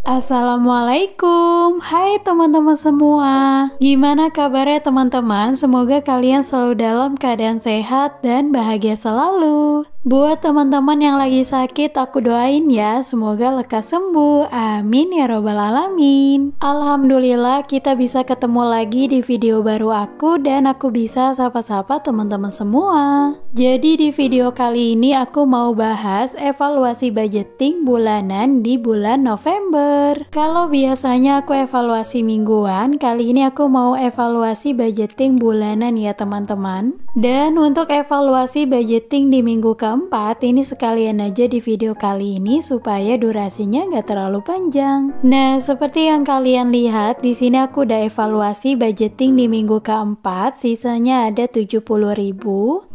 Assalamualaikum, hai teman-teman semua. Gimana kabarnya teman-teman? Semoga kalian selalu dalam keadaan sehat dan bahagia selalu. Buat teman-teman yang lagi sakit, aku doain ya, semoga lekas sembuh. Amin ya robbal alamin. Alhamdulillah kita bisa ketemu lagi di video baru aku dan aku bisa sapa-sapa teman-teman semua. Jadi di video kali ini aku mau bahas evaluasi budgeting bulanan di bulan November. Kalau biasanya aku evaluasi mingguan, kali ini aku mau evaluasi budgeting bulanan ya teman-teman. Dan untuk evaluasi budgeting di minggu keempat, ini sekalian aja di video kali ini supaya durasinya nggak terlalu panjang. Nah, seperti yang kalian lihat, di sini aku udah evaluasi budgeting di minggu keempat, sisanya ada 70.000.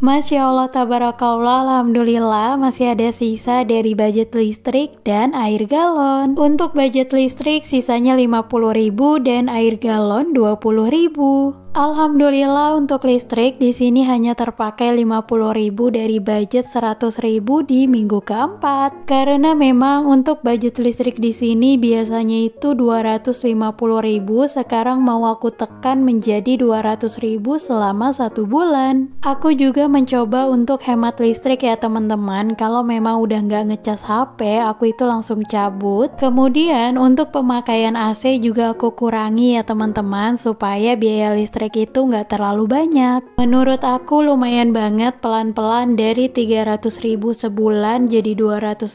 Masya Allah, tabarakallah, alhamdulillah masih ada sisa dari budget listrik dan air galon. Untuk budget listrik sisanya 50.000 dan air galon 20.000. Alhamdulillah untuk listrik di sini hanya terpakai 50.000 dari budget 100.000 di minggu keempat. Karena memang untuk budget listrik di sini biasanya itu 250.000, sekarang mau aku tekan menjadi 200.000 selama 1 bulan. Aku juga mencoba untuk hemat listrik ya teman-teman. Kalau memang udah nggak ngecas HP, aku itu langsung cabut. Kemudian untuk pemakaian AC juga aku kurangi ya teman-teman, supaya biaya listrik itu nggak terlalu banyak. Menurut aku lumayan banget pelan-pelan dari 300.000 sebulan jadi 250.000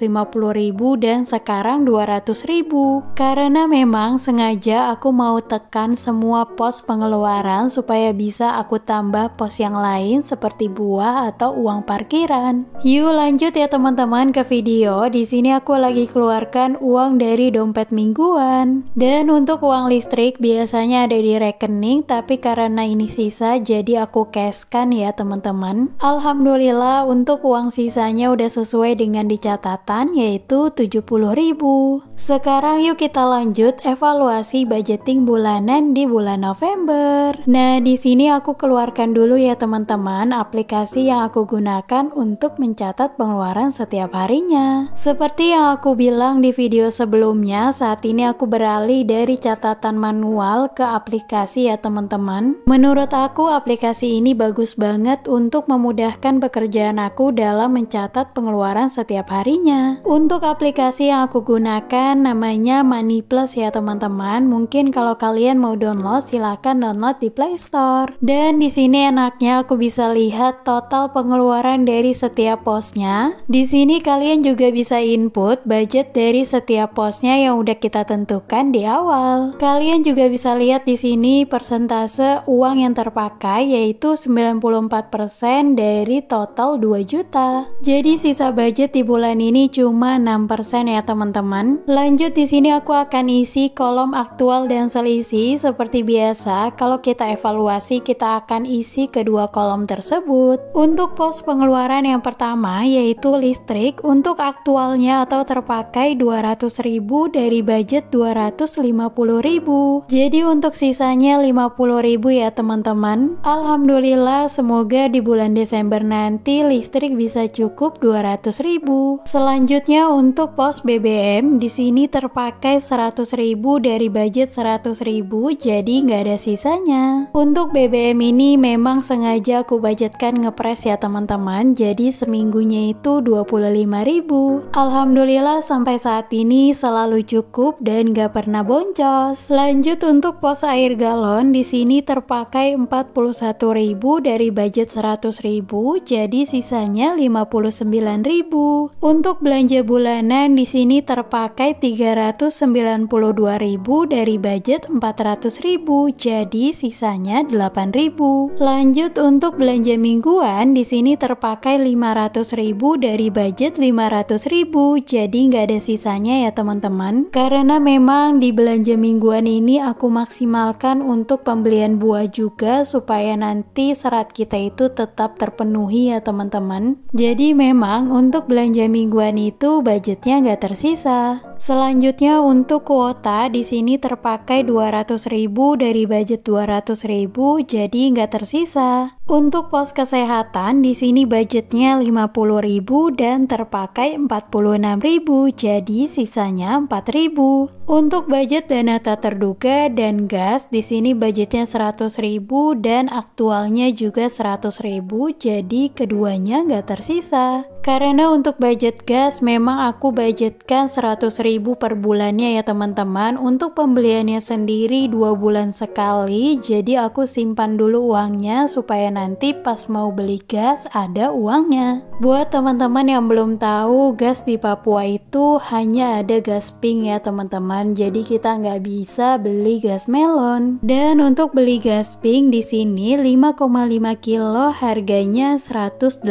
dan sekarang 200.000. Karena memang sengaja aku mau tekan semua pos pengeluaran supaya bisa aku tambah pos yang lain seperti buah atau uang parkiran. Yuk lanjut ya teman-teman ke video. Di sini aku lagi keluarkan uang dari dompet mingguan. Dan untuk uang listrik biasanya ada di rekening, tapi karena ini sisa jadi aku cashkan ya teman-teman. Alhamdulillah untuk uang sisanya udah sesuai dengan di catatan, yaitu 70.000. Sekarang yuk kita lanjut evaluasi budgeting bulanan di bulan November. Nah, di sini aku keluarkan dulu ya teman-teman aplikasi yang aku gunakan untuk mencatat pengeluaran setiap harinya. Seperti yang aku bilang di video sebelumnya, saat ini aku beralih dari catatan manual ke aplikasi ya teman-teman. Menurut aku aplikasi ini bagus banget untuk memudahkan pekerjaan aku dalam mencatat pengeluaran setiap harinya. Untuk aplikasi yang aku gunakan namanya Money Plus ya teman-teman. Mungkin kalau kalian mau download silahkan download di Play Store. Dan di sini enaknya aku bisa lihat total pengeluaran dari setiap posnya. Di sini kalian juga bisa input budget dari setiap posnya yang udah kita tentukan di awal. Kalian juga bisa lihat di sini persentase uang yang terpakai yaitu 94% dari total 2 juta. Jadi sisa budget di bulan ini cuma 6% ya teman-teman. Lanjut di sini aku akan isi kolom aktual dan selisih seperti biasa. Kalau kita evaluasi kita akan isi kedua kolom tersebut. Untuk pos pengeluaran yang pertama yaitu listrik, untuk aktualnya atau terpakai 200.000 dari budget 250.000. Jadi untuk sisanya 50.000 ya teman-teman. Alhamdulillah semoga di bulan Desember nanti listrik bisa cukup 200.000. Selanjutnya untuk pos BBM di sini terpakai 100.000 dari budget 100.000, jadi nggak ada sisanya. Untuk BBM ini memang sengaja aku budgetkan ngepres ya teman-teman, jadi seminggunya itu 25.000. Alhamdulillah sampai saat ini selalu cukup dan nggak pernah boncos. Lanjut untuk pos air galon di sini terpakai 41.000 dari budget 100.000, jadi sisanya 59.000. Untuk belanja bulanan di sini terpakai 392.000 dari budget 400.000, jadi sisanya 8.000. Lanjut untuk belanja mingguan di sini terpakai 500.000 dari budget 500.000, jadi nggak ada sisanya ya teman-teman. Karena memang di belanja mingguan ini aku maksimalkan untuk pembelian buah juga supaya nanti serat kita itu tetap terpenuhi ya teman-teman. Jadi memang untuk belanja mingguan itu budgetnya nggak tersisa. Selanjutnya untuk kuota di sini terpakai 200.000 dari budget 200.000, jadi nggak tersisa. Untuk pos kesehatan di sini budgetnya 50.000 dan terpakai 46.000, jadi sisanya 4.000. Untuk budget dana tak terduga dan gas di sini budgetnya 100.000 dan aktualnya juga 100.000, jadi keduanya nggak tersisa. Karena untuk budget gas memang aku budgetkan 100.000 per bulannya ya teman-teman. Untuk pembeliannya sendiri 2 bulan sekali, jadi aku simpan dulu uangnya supaya nanti pas mau beli gas ada uangnya. Buat teman-teman yang belum tahu, gas di Papua itu hanya ada gas pink ya teman-teman, jadi kita nggak bisa beli gas melon. Dan untuk beli gas pink di sini 5,5 kilo harganya 180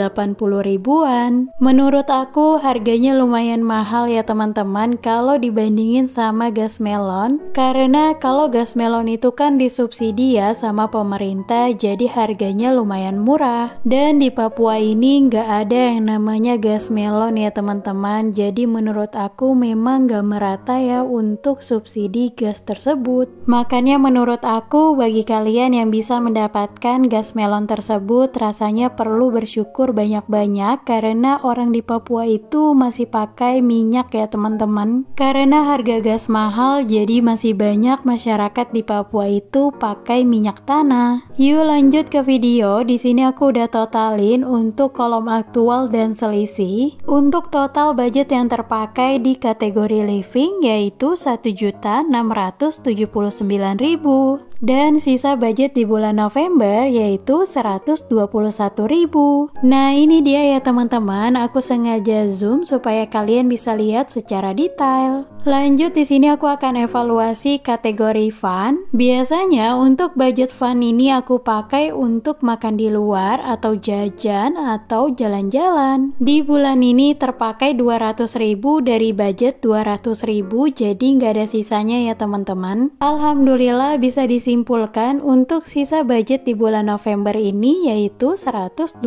ribuan. Menurut aku harganya lumayan mahal ya teman-teman kalau dibandingin sama gas melon, karena kalau gas melon itu kan disubsidi ya sama pemerintah, jadi harganya lumayan murah. Dan di Papua ini nggak ada yang namanya gas melon ya teman-teman, jadi menurut aku memang nggak merata ya untuk subsidi gas tersebut. Makanya menurut aku bagi kalian yang bisa mendapatkan gas melon tersebut rasanya perlu bersyukur banyak-banyak, karena orang di Papua itu masih pakai minyak ya teman-teman. Karena harga gas mahal, jadi masih banyak masyarakat di Papua itu pakai minyak tanah. Yuk lanjut ke video. Di sini aku udah totalin untuk kolom aktual dan selisih. Untuk total budget yang terpakai di kategori living yaitu 1.679.000 dan sisa budget di bulan November yaitu 121.000. Nah, ini dia ya teman-teman, aku sengaja zoom supaya kalian bisa lihat secara detail. Lanjut di sini aku akan evaluasi kategori fun. Biasanya untuk budget fun ini aku pakai untuk makan di luar atau jajan atau jalan-jalan. Di bulan ini terpakai 200.000 dari budget 200.000, jadi nggak ada sisanya ya teman-teman. Alhamdulillah bisa disimpulkan untuk sisa budget di bulan November ini yaitu 121.000.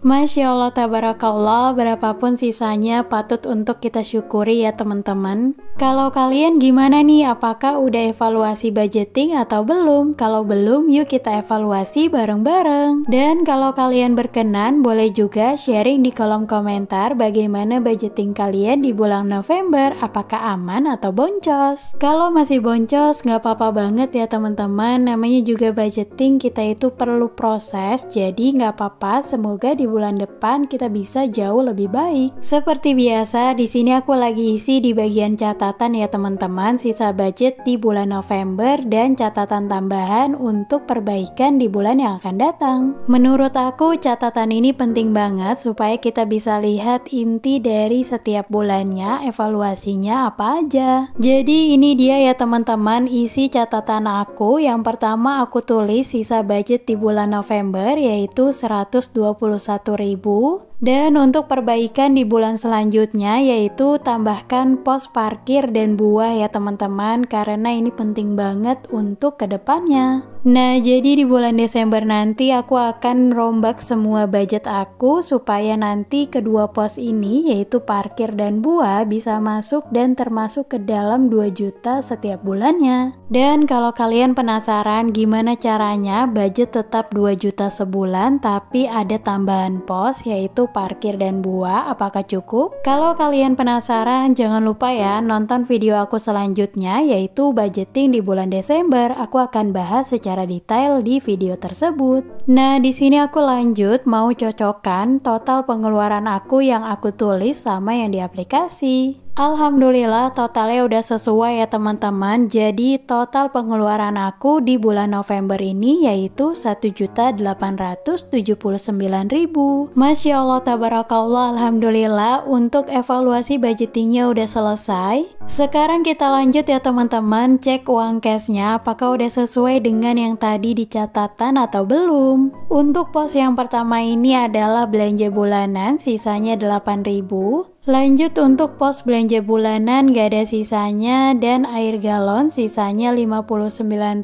Masya Allah tabarakallah, berapapun sisanya patut untuk kita syukuri ya teman-teman. Kalau kalian gimana nih, apakah udah evaluasi budgeting atau belum? Kalau belum, yuk kita evaluasi bareng-bareng. Dan kalau kalian berkenan, boleh juga sharing di kolom komentar bagaimana budgeting kalian di bulan November, apakah aman atau boncos. Kalau masih boncos, nggak apa-apa banget ya teman-teman, namanya juga budgeting, kita itu perlu proses, jadi nggak apa-apa, semoga di bulan depan kita bisa jauh lebih baik. Seperti biasa, di sini aku lagi isi di bagian catatan ya teman-teman, sisa budget di bulan November dan catatan tambahan untuk perbaikan di bulan yang akan datang. Menurut aku catatan ini penting banget supaya kita bisa lihat inti dari setiap bulannya, evaluasinya apa aja. Jadi ini dia ya teman-teman isi catatan aku. Yang pertama aku tulis sisa budget di bulan November yaitu 121.000. Dan untuk perbaikan di bulan selanjutnya yaitu tambahkan pos parkir dan buah ya teman-teman, karena ini penting banget untuk kedepannya. Nah, jadi di bulan Desember nanti aku akan rombak semua budget aku supaya nanti kedua pos ini yaitu parkir dan buah bisa masuk dan termasuk ke dalam 2 juta setiap bulannya. Dan kalau kalian penasaran gimana caranya budget tetap 2 juta sebulan tapi ada tambahan pos yaitu parkir dan buah, apakah cukup? Kalau kalian penasaran, jangan lupa ya nonton video aku selanjutnya yaitu budgeting di bulan Desember. Aku akan bahas secara detail di video tersebut. Nah, di sini aku lanjut mau cocokkan total pengeluaran aku yang aku tulis sama yang di aplikasi. Alhamdulillah totalnya udah sesuai ya teman-teman. Jadi total pengeluaran aku di bulan November ini yaitu 1.879.000. Masya Allah tabarakallah, alhamdulillah untuk evaluasi budgetingnya udah selesai. Sekarang kita lanjut ya teman-teman, cek uang cashnya apakah udah sesuai dengan yang tadi di catatan atau belum. Untuk pos yang pertama ini adalah belanja bulanan, sisanya 8.000. Lanjut untuk pos belanja bulanan gak ada sisanya, dan air galon sisanya 59.000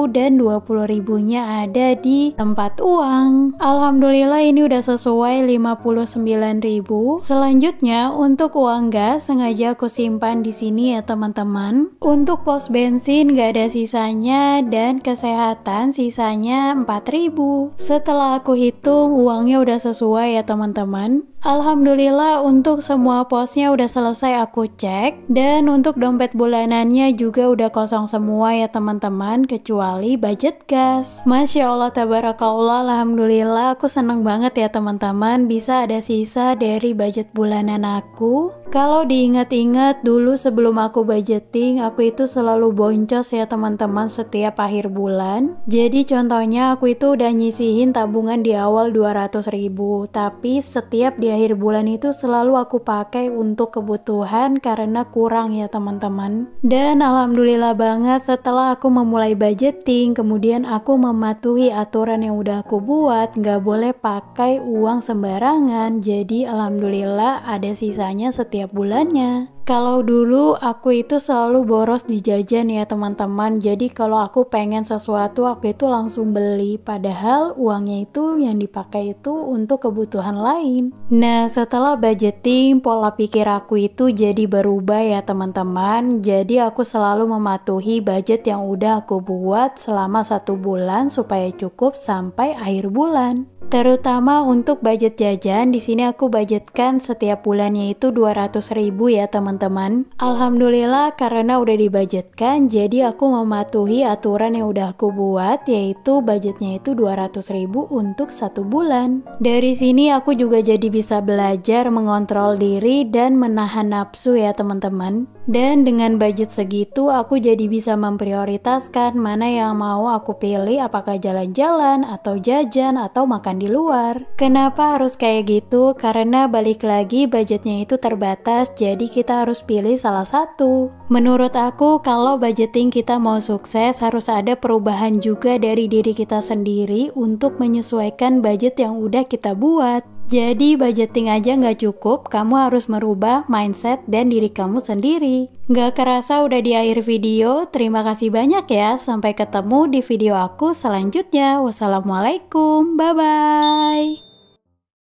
dan 20.000-nya ada di tempat uang. Alhamdulillah ini udah sesuai 59.000. Selanjutnya untuk uang gas sengaja aku simpan di sini ya teman-teman. Untuk pos bensin gak ada sisanya, dan kesehatan sisanya 4.000. Setelah aku hitung uangnya udah sesuai ya teman-teman. Alhamdulillah untuk semua posnya udah selesai aku cek, dan untuk dompet bulanannya juga udah kosong semua ya teman-teman, kecuali budget gas. Masya Allah tabarakallah, alhamdulillah aku seneng banget ya teman-teman bisa ada sisa dari budget bulanan aku. Kalau diingat-ingat dulu sebelum aku budgeting, aku itu selalu boncos ya teman-teman setiap akhir bulan. Jadi contohnya aku itu udah nyisihin tabungan di awal 200.000, tapi setiap di akhir bulan itu selalu aku pakai untuk kebutuhan karena kurang ya teman-teman. Dan alhamdulillah banget setelah aku memulai budgeting, kemudian aku mematuhi aturan yang udah aku buat, nggak boleh pakai uang sembarangan. Jadi alhamdulillah ada sisanya setiap bulannya. Kalau dulu aku itu selalu boros di jajan ya teman-teman, jadi kalau aku pengen sesuatu aku itu langsung beli, padahal uangnya itu yang dipakai itu untuk kebutuhan lain. Nah setelah budgeting, pola pikir aku itu jadi berubah ya teman-teman, jadi aku selalu mematuhi budget yang udah aku buat selama 1 bulan supaya cukup sampai akhir bulan. Terutama untuk budget jajan, di sini aku budgetkan setiap bulannya itu 200.000 ya teman-teman. Alhamdulillah karena udah dibudgetkan, jadi aku mematuhi aturan yang udah aku buat, yaitu budgetnya itu 200.000 untuk 1 bulan. Dari sini aku juga jadi bisa belajar mengontrol diri dan menahan nafsu ya teman-teman. Dan dengan budget segitu aku jadi bisa memprioritaskan mana yang mau aku pilih, apakah jalan-jalan atau jajan atau makan di luar. Kenapa harus kayak gitu? Karena balik lagi budgetnya itu terbatas, jadi kita harus pilih salah satu. Menurut aku kalau budgeting kita mau sukses harus ada perubahan juga dari diri kita sendiri untuk menyesuaikan budget yang udah kita buat. Jadi budgeting aja nggak cukup, kamu harus merubah mindset dan diri kamu sendiri. Nggak kerasa udah di akhir video, terima kasih banyak ya, sampai ketemu di video aku selanjutnya. Wassalamualaikum, bye-bye.